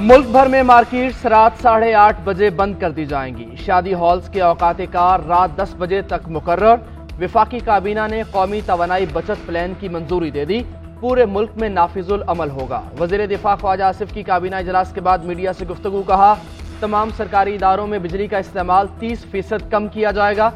मुल्क भर में मार्केट्स रात 8:30 बजे बंद कर दी जाएंगी। शादी हॉल्स के औकात कार रात 10 बजे तक मुकर्रर। विफाकी काबीना ने कौमी तवानाई बचत प्लान की मंजूरी दे दी। पूरे मुल्क में नाफिजुल अमल होगा। वज़ीर दिफा ख्वाजा आसिफ की काबीना इजलास के बाद मीडिया से गुफ्तगू। कहा, तमाम सरकारी इदारों में बिजली का इस्तेमाल 30% कम किया जाएगा।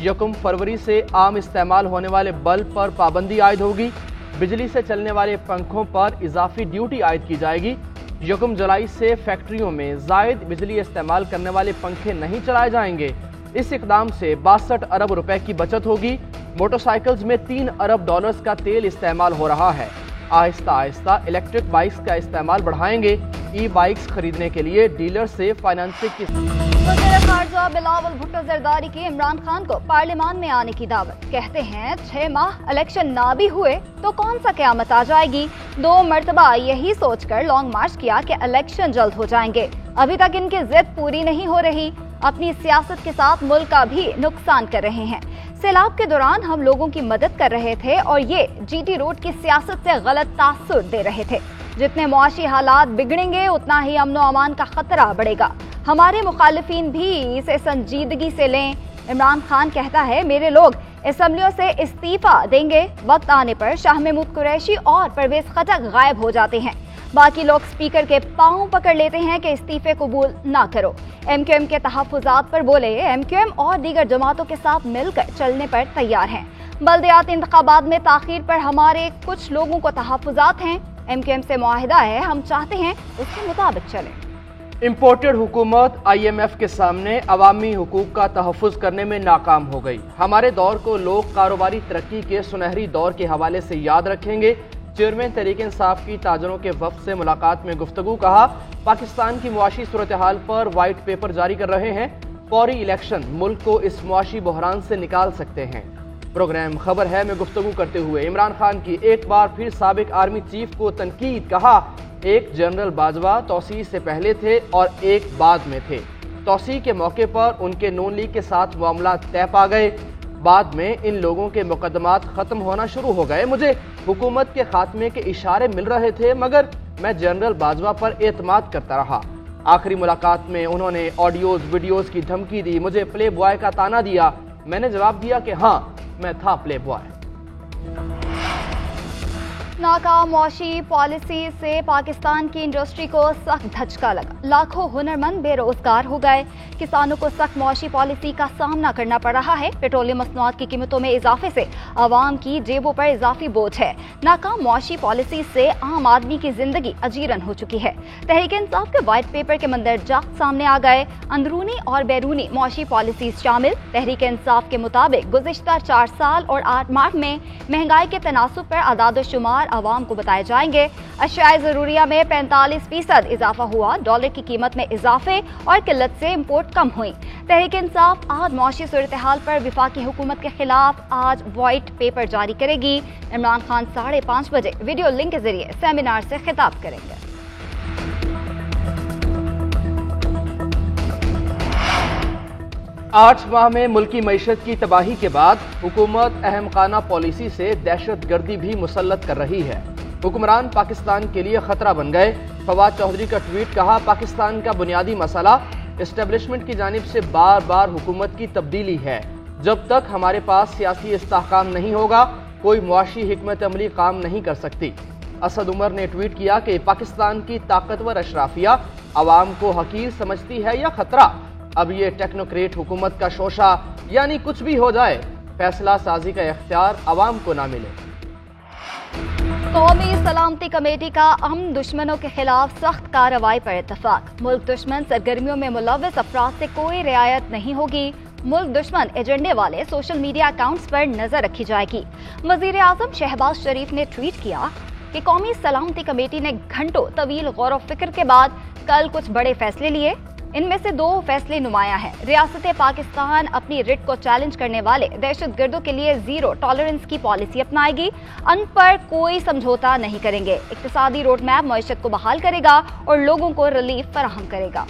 1 फरवरी से आम इस्तेमाल होने वाले बल्ब पर पाबंदी आयद होगी। बिजली से चलने वाले पंखों पर इजाफी ड्यूटी आयद की जाएगी। 1 जुलाई से फैक्ट्रियों में जायद बिजली इस्तेमाल करने वाले पंखे नहीं चलाए जाएंगे। इस इकदाम से 62 अरब रुपए की बचत होगी। मोटरसाइकिल्स में $3 अरब का तेल इस्तेमाल हो रहा है। आहिस्ता आहिस्ता इलेक्ट्रिक बाइक्स का इस्तेमाल बढ़ाएंगे। ई बाइक्स खरीदने के लिए डीलर से फाइनेंसिंग की। वज़ीर ख़ारजा बिलावल भुट्टो ज़रदारी की इमरान खान को पार्लियामान में आने की दावत। कहते हैं 6 माह इलेक्शन ना भी हुए तो कौन सा क़यामत आ जाएगी। 2 मरतबा यही सोचकर लॉन्ग मार्च किया कि इलेक्शन जल्द हो जाएंगे। अभी तक इनकी जिद पूरी नहीं हो रही। अपनी सियासत के साथ मुल्क का भी नुकसान कर रहे हैं। सैलाब के दौरान हम लोगों की मदद कर रहे थे और ये GT रोड की सियासत से गलत तासुर दे रहे थे। जितने मुआशी हालात बिगड़ेंगे उतना ही अमन व अमान का खतरा बढ़ेगा। हमारे मुखालिफिन भी इसे संजीदगी से लें। इमरान खान कहता है, मेरे लोग असम्बलियों से इस्तीफा देंगे। वक्त आने पर शाह महमूद कुरैशी और परवेज खटक गायब हो जाते हैं। बाकी लोग स्पीकर के पांव पकड़ लेते हैं कि इस्तीफे कबूल ना करो। MQM के तहफ़्फ़ुज़ात पर बोले, MQM और दीगर जमातों के साथ मिलकर चलने पर तैयार हैं। बल्दियाती इंतखाबात में ताख़ीर पर हमारे कुछ लोगों को तहफ़्फ़ुज़ात हैं। MQM से मुआहिदा है, हम चाहते हैं उसके मुताबिक चलें। इम्पोर्टेड हुकूमत IMF के सामने अवामी हुकूक का तहफ़्फ़ुज़ करने में नाकाम हो गई। हमारे दौर को लोग कारोबारी तरक्की के सुनहरी दौर के हवाले से याद रखेंगे। चेयरमैन तहरीक इंसाफ की ताजरों के वफ़द से मुलाकात में गुफ्तगू। कहा, पाकिस्तान की मुआशी सूरत हाल पर वाइट पेपर जारी कर रहे हैं। फौरी इलेक्शन मुल्क को इस मुआशी बहरान से निकाल सकते हैं। प्रोग्राम खबर है में गुफ्तगू करते हुए इमरान खान की एक बार फिर साबिक आर्मी चीफ को तनकीद। कहा, एक जनरल बाजवा तौसीह से पहले थे और एक बाद में थे। तौसीह के मौके पर उनके नून लीग के साथ मामला तय पा गए। बाद में इन लोगों के मुकदमात खत्म होना शुरू हो गए। मुझे हुकूमत के खात्मे के इशारे मिल रहे थे मगर मैं जनरल बाजवा पर एतमाद करता रहा। आखिरी मुलाकात में उन्होंने ऑडियोज वीडियोज की धमकी दी। मुझे प्ले बॉय का ताना दिया। मैंने जवाब दिया कि हाँ, मैं था प्ले बॉय। नाकाम मुआशी पॉलिसी से पाकिस्तान की इंडस्ट्री को सख्त धचका लगा। लाखों हुनरमंद बेरोजगार हो गए। किसानों को सख्त मुआशी पॉलिसी का सामना करना पड़ रहा है। पेट्रोलियम मसनूआत की कीमतों में इजाफे से आवाम की जेबों पर इजाफी बोझ है। नाकाम मुआशी पॉलिसी से आम आदमी की जिंदगी अजीरन हो चुकी है। तहरीक इंसाफ के वाइट पेपर के मंदरजात सामने आ गए। अंदरूनी और बैरूनी मुआशी पॉलिसी शामिल। तहरीक इंसाफ के मुताबिक गुज़िश्ता 4 साल और 8 माह में महंगाई के तनासुब पर आदाद-ओ-शुमार आवाम को बताए जाएंगे। अशियाए ज़रूरिया में 45% इजाफा हुआ। डॉलर की कीमत में इजाफे और किल्लत से इम्पोर्ट कम हुई। तहरीक इंसाफ आज मुआशी सूरत हाल पर विफाकी हुकूमत के खिलाफ आज वाइट पेपर जारी करेगी। इमरान खान 5:30 बजे वीडियो लिंक के जरिए सेमिनार से खिताब करेंगे। आठ माह में मुल्की मईशत की तबाही के बाद हुकूमत अहमखाना पॉलिसी से दहशत गर्दी भी मुसल्लत कर रही है। हुक्मरान पाकिस्तान के लिए खतरा बन गए। फवाद चौधरी का ट्वीट। कहा, पाकिस्तान का बुनियादी मसला एस्टेब्लिशमेंट की जानिब से बार बार हुकूमत की तब्दीली है। जब तक हमारे पास सियासी इस्तेहकाम नहीं होगा कोई मुआशी हिकमत अमली काम नहीं कर सकती। असद उमर ने ट्वीट किया कि पाकिस्तान की ताकतवर अशराफिया अवाम को हकीर समझती है या खतरा। अब ये टेक्नोक्रेट हुकूमत का शोशा यानी कुछ भी हो जाए फैसला साजी का इख्तियार अवाम को ना मिले। कौमी सलामती कमेटी का अमन दुश्मनों के खिलाफ सख्त कार्रवाई पर इत्तफाक। मुल्क दुश्मन सरगर्मियों में मुलव्वस अफराद से कोई रियायत नहीं होगी। मुल्क दुश्मन एजेंडे वाले सोशल मीडिया अकाउंट्स पर नजर रखी जाएगी। वजीर आजम शहबाज शरीफ ने ट्वीट किया कि कौमी सलामती कमेटी ने घंटों तवील गौर व फिक्र के बाद कल कुछ बड़े फैसले लिए। इनमें से 2 फैसले नुमाया हैं। रियासत पाकिस्तान अपनी रिट को चैलेंज करने वाले दहशतगर्दों के लिए जीरो टॉलरेंस की पॉलिसी अपनाएगी। अन पर कोई समझौता नहीं करेंगे। इक्तिसादी रोड मैप मईशत को बहाल करेगा और लोगों को रिलीफ फराहम करेगा।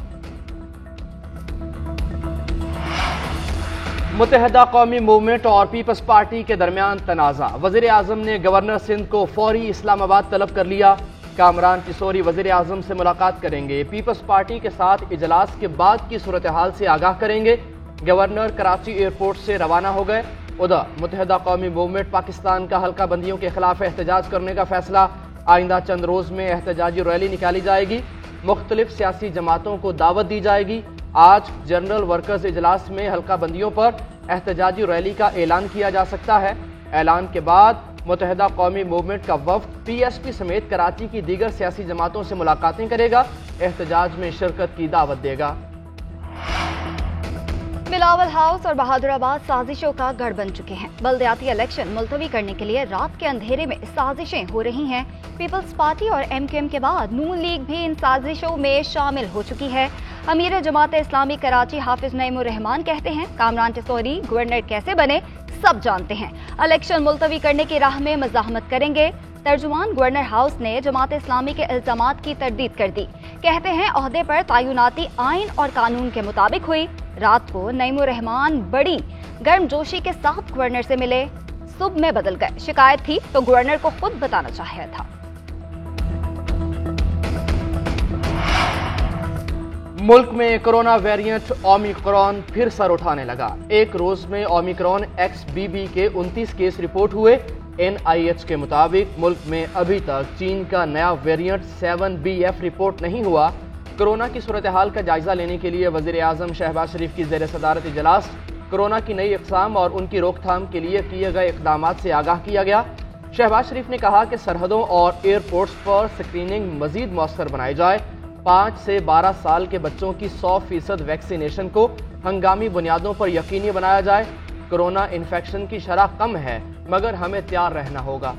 मुत्तहिदा कौमी मूवमेंट और पीपल्स पार्टी के दरमियान तनाज़ा। वज़ीर आज़म ने गवर्नर सिंध को फौरी इस्लामाबाद तलब कर लिया। कामरान टिसोरी वज़ीर आज़म से मुलाकात करेंगे। पीपल्स पार्टी के साथ इजलास के बाद की सूरत हाल से आगाह करेंगे। गवर्नर कराची एयरपोर्ट से रवाना हो गए। उधर मुत्तहिदा कौमी मूवमेंट पाकिस्तान का हल्का बंदियों के खिलाफ एहतजाज करने का फैसला। आइंदा चंद रोज में एहतजाजी रैली निकाली जाएगी। मुख्तलिफ सियासी जमातों को दावत दी जाएगी। आज जनरल वर्कर्स इजलास में हल्का बंदियों पर एहतजाजी रैली का ऐलान किया जा सकता है। ऐलान के बाद मुत्तहिदा कौमी मूवमेंट का वफ्द PSP समेत कराची की दीगर सियासी जमातों से मुलाकातें करेगा। एहतजाज में शिरकत की दावत देगा। बिलावल हाउस और बहादुराबाद साजिशों का गढ़ बन चुके हैं। बल्दियाती इलेक्शन मुलतवी करने के लिए रात के अंधेरे में साजिशें हो रही हैं। पीपल्स पार्टी और MQM के बाद नून लीग भी इन साजिशों में शामिल हो चुकी है। अमीर जमात इस्लामी कराची हाफिज नईमुर रहमान कहते हैं, कामरान टिसोरी गवर्नर कैसे बने सब जानते हैं। इलेक्शन मुलतवी करने की राह में मज़ाहमत करेंगे। तर्जुमान गवर्नर हाउस ने जमात इस्लामी के इल्जामात की तरदीद कर दी। कहते हैं ओहदे पर तयनाती आइन और कानून के मुताबिक हुई। रात को नईमुर रहमान बड़ी गर्मजोशी के साथ गवर्नर से मिले। सुबह में बदल गए। शिकायत थी तो गवर्नर को खुद बताना चाहिए था। मुल्क में कोरोना वेरिएंट ओमिक्रॉन फिर सर उठाने लगा। एक रोज में ओमिक्रॉन XBB के 29 केस रिपोर्ट हुए। NIH के मुताबिक मुल्क में अभी तक चीन का नया वेरिएंट 7BF रिपोर्ट नहीं हुआ। कोरोना की सूरत हाल का जायजा लेने के लिए वज़ीर आज़म शहबाज शरीफ की ज़ेर सदारत इजलास। कोरोना की नई अक़साम और उनकी रोकथाम के लिए किए गए इक़दामात से आगाह किया गया। शहबाज शरीफ ने कहा कि सरहदों और एयरपोर्ट्स पर स्क्रीनिंग मज़ीद मौसर बनाई जाए। 5 से 12 साल के बच्चों की 100% वैक्सीनेशन को हंगामी बुनियादों पर यकीनी बनाया जाए। कोरोना इन्फेक्शन की शरह कम है मगर हमें तैयार रहना होगा।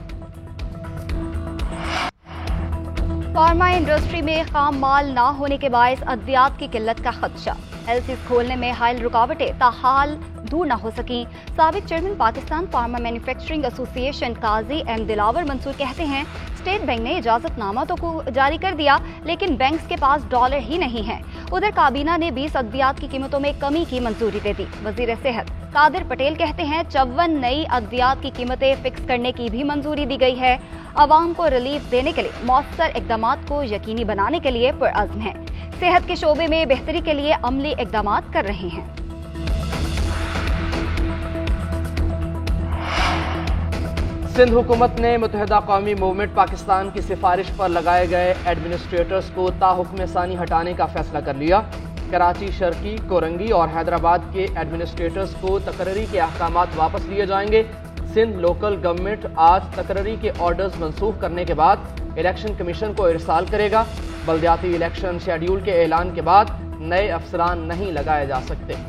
फार्मा इंडस्ट्री में खाम माल ना होने के बायस अद्वियात की किल्लत का खदशा। LCs खोलने में हायल रुकावटें ताहाल दूर न हो सकी। साबिक chairman Pakistan pharma manufacturing association Qazi M Dilawar Mansoor कहते हैं, स्टेट बैंक ने इजाजतनामा तो जारी कर दिया लेकिन बैंक्स के पास डॉलर ही नहीं है। उधर काबीना ने 20 अद्वियात की कीमतों में कमी की मंजूरी दे दी। वजीर सेहत कादिर पटेल कहते हैं, 54 नई अद्वियात की कीमतें फिक्स करने की भी मंजूरी दी गई है। आवाम को रिलीफ देने के लिए मौसर इक़दामात को यकीनी बनाने के लिए पुरअज़्म है। सेहत के शोबे में बेहतरी के लिए अमली इक़दामात कर रहे हैं। सिंध हुकूमत ने मुत्तहिदा कौमी मूवमेंट पाकिस्तान की सिफारिश पर लगाए गए एडमिनिस्ट्रेटर्स को ताहुक्म सानी हटाने का फैसला कर लिया। कराची, शर्की, कोरंगी और हैदराबाद के एडमिनिस्ट्रेटर्स को तकर्री के अहकामात वापस लिए जाएंगे। सिंध लोकल गवर्नमेंट आज तकर्री के ऑर्डर्स मंसूख करने के बाद इलेक्शन कमीशन को इरसाल करेगा। बल्दियाती इलेक्शन शेड्यूल के ऐलान के बाद नए अफसरान नहीं लगाए जा सकते।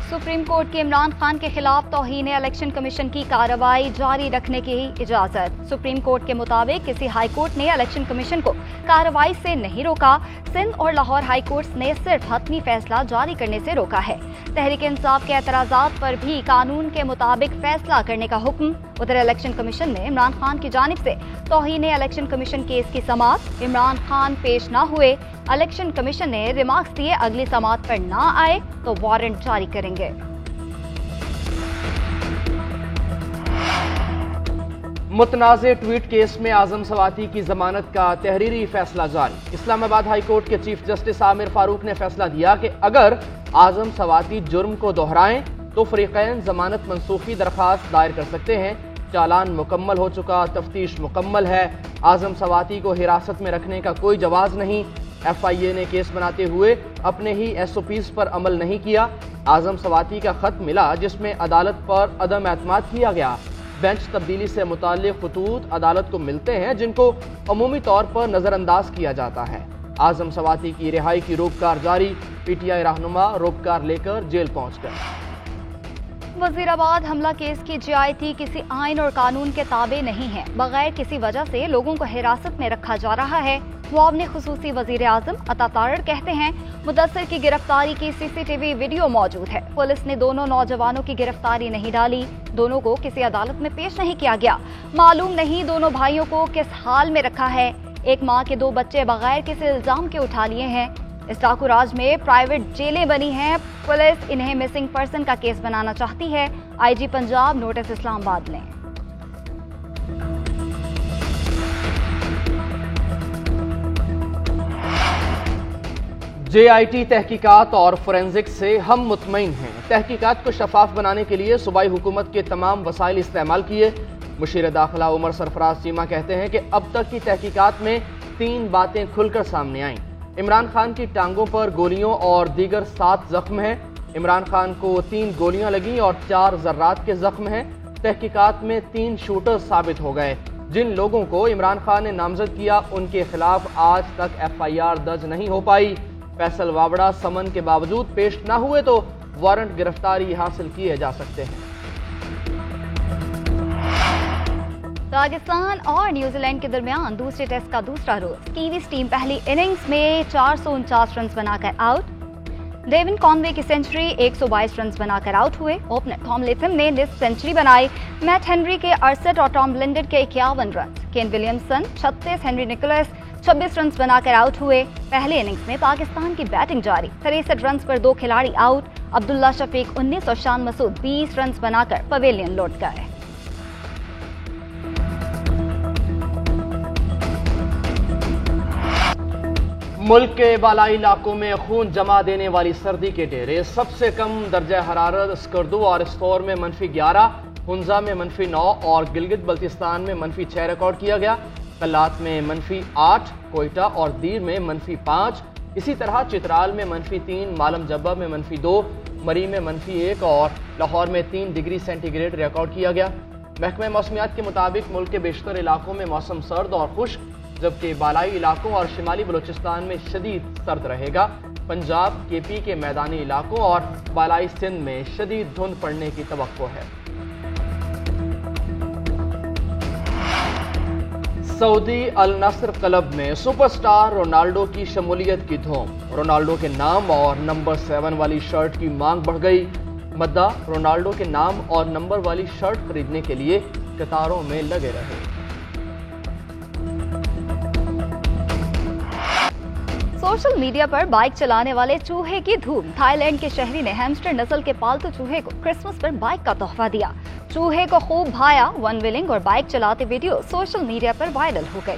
सुप्रीम कोर्ट की इमरान खान के खिलाफ तौहीन इलेक्शन कमीशन की कार्रवाई जारी रखने की इजाजत। सुप्रीम कोर्ट के मुताबिक किसी हाई कोर्ट ने इलेक्शन कमीशन को कार्रवाई से नहीं रोका। सिंध और लाहौर हाई कोर्ट्स ने सिर्फ हतमी फैसला जारी करने से रोका है। तहरीक इंसाफ के एतराजात पर भी कानून के मुताबिक फैसला करने का हुक्म। उधर इलेक्शन कमीशन ने इमरान खान की जानिब से तौहीन इलेक्शन कमीशन केस की समाअत। इमरान खान पेश न हुए। इलेक्शन कमीशन ने रिमार्क्स दिए, अगली समाअत पर ना आए तो वारंट जारी करेंगे। मुतनाज़े ट्वीट केस में आजम सवाती की जमानत का तहरीरी फैसला जारी। इस्लामाबाद हाई कोर्ट के चीफ जस्टिस आमिर फारूक ने फैसला दिया कि अगर आजम सवाती जुर्म को दोहराएं तो फरीकैन जमानत मनसूखी दरख्वास्त दायर कर सकते हैं। चालान मुकम्मल हो चुका, तफ्तीश मुकम्मल है। आजम सवाती को हिरासत में रखने का कोई जवाज नहीं। FIA ने केस बनाते हुए अपने ही SOPs पर अमल नहीं किया। आजम सवाती का खत मिला जिसमें अदालत पर अदम एतमाद किया गया। बेंच तब्दीली से मुताल्लिक खतूत अदालत को मिलते हैं जिनको अमूमी तौर पर नजरअंदाज किया जाता है। आजम सवाती की रिहाई की रोककार जारी। PTI रहनुमा रोककार लेकर जेल पहुंच गए। वजीराबाद हमला केस की GIT किसी आइन और कानून के ताबे नहीं है। बगैर किसी वजह से लोगों को हिरासत में रखा जा रहा है। मुआवने खुसूसी वजीर आजम अता तारड़ कहते हैं, मुदस्सिर की गिरफ्तारी की CCTV वीडियो मौजूद है। पुलिस ने दोनों नौजवानों की गिरफ्तारी नहीं डाली। दोनों को किसी अदालत में पेश नहीं किया गया। मालूम नहीं दोनों भाइयों को किस हाल में रखा है। एक माँ के 2 बच्चे बगैर किसी इल्जाम के उठा लिए हैं। इस डाकू राज में प्राइवेट जेलें बनी हैं। पुलिस इन्हें मिसिंग पर्सन का केस बनाना चाहती है। IG पंजाब नोटिस इस्लामाबाद लें। JIT तहकीकात और फोरेंसिक से हम मुतमईन हैं। तहकीकात को शफाफ बनाने के लिए सूबाई हुकूमत के तमाम वसाइल इस्तेमाल किए। मुशीर दाखिला उमर सरफराज चीमा कहते हैं कि अब तक की तहकीकात में 3 बातें खुलकर सामने आईं। इमरान खान की टांगों पर गोलियों और दीगर 7 जख्म हैं। इमरान खान को 3 गोलियां लगीं और 4 जर्रात के जख्म हैं। तहकीकात में 3 शूटर साबित हो गए। जिन लोगों को इमरान खान ने नामजद किया उनके खिलाफ आज तक FIR दर्ज नहीं हो पाई। फैसल वावड़ा समन के बावजूद पेश न हुए तो वारंट गिरफ्तारी हासिल किए जा सकते हैं। पाकिस्तान और न्यूजीलैंड के दरमियान दूसरे टेस्ट का दूसरा रोज। कीवीज टीम पहली इनिंग्स में 449 रन बनाकर आउट। डेविन कॉनवे की सेंचुरी 122 रन बनाकर आउट हुए। ओपनर टॉम लेथम ने निस्फ सेंचुरी बनाई। मैट हेनरी के 68 और टॉम ब्लेंडेड के 51 run. Kane Williamson 36, Henry Nicholls 26 run बनाकर आउट हुए। पहले इनिंग्स में पाकिस्तान की बैटिंग जारी। 63 रन पर 2 खिलाड़ी आउट। अब्दुल्ला शफीक 19 और शान मसूद 20 रन बनाकर पवेलियन लौट गए। मुल्क के बालाई इलाकों में खून जमा देने वाली सर्दी के डेरे। सबसे कम दर्जा हरारत स्कर्दू और स्टोर में -11, हुंजा में -9 और गिलगित बल्तिस्तान में -6 रिकॉर्ड किया गया। कल्लात में -8, कोयटा और दीर में -5, इसी तरह चित्राल में -3, मालम जब्बा में -2, मरी में -1 और लाहौर में 3 डिग्री सेंटीग्रेड रिकॉर्ड किया गया। महकमे मौसमियात के मुताबिक मुल्क के बेशतर इलाकों में मौसम सर्द और खुश्क, जबकि बालाई इलाकों और शिमाली बलूचिस्तान में शदीद सर्द रहेगा। पंजाब, KP के मैदानी इलाकों और बालाई सिंध में शदीद धुंध पड़ने की तवक्को है। सऊदी अल नस्र क्लब में सुपरस्टार रोनाल्डो की शमूलियत की धूम। रोनाल्डो के नाम और नंबर 7 वाली शर्ट की मांग बढ़ गई। मद्दा रोनाल्डो के नाम और नंबर वाली शर्ट खरीदने के लिए कतारों में लगे रहे। सोशल मीडिया पर बाइक चलाने वाले चूहे की धूम। थाईलैंड के शहरी ने हैमस्टर नस्ल के पालतू चूहे को क्रिसमस पर बाइक का तोहफा दिया। चूहे को खूब भाया। वन व्हीलिंग और बाइक चलाते वीडियो सोशल मीडिया पर वायरल हो गई।